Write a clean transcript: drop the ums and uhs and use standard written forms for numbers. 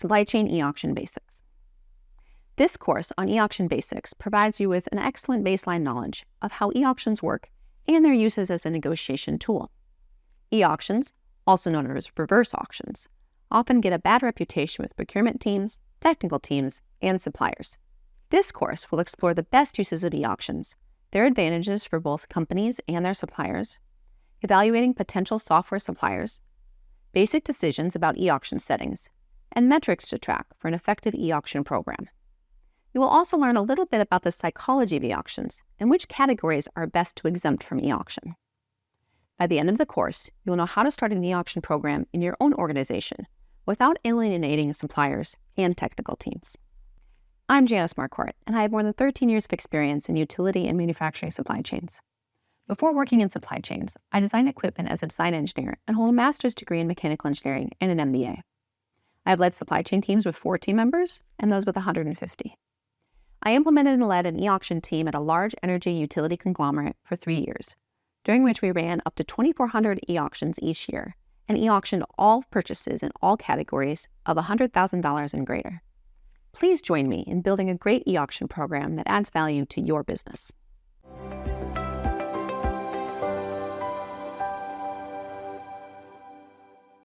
Supply Chain E-Auction Basics. This course on e-auction basics provides you with an excellent baseline knowledge of how e-auctions work and their uses as a negotiation tool. E-auctions, also known as reverse auctions, often get a bad reputation with procurement teams, technical teams, and suppliers. This course will explore the best uses of e-auctions, their advantages for both companies and their suppliers, evaluating potential software suppliers, basic decisions about e-auction settings, and metrics to track for an effective e-auction program. You will also learn a little bit about the psychology of e-auctions and which categories are best to exempt from e-auction. By the end of the course, you will know how to start an e-auction program in your own organization without alienating suppliers and technical teams. I'm Janice Marquardt, and I have more than 13 years of experience in utility and manufacturing supply chains. Before working in supply chains, I designed equipment as a design engineer and hold a master's degree in mechanical engineering and an MBA. I have led supply chain teams with 4 team members and those with 150. I implemented and led an e-auction team at a large energy utility conglomerate for 3 years, during which we ran up to 2,400 e-auctions each year and e-auctioned all purchases in all categories of $100,000 and greater. Please join me in building a great e-auction program that adds value to your business.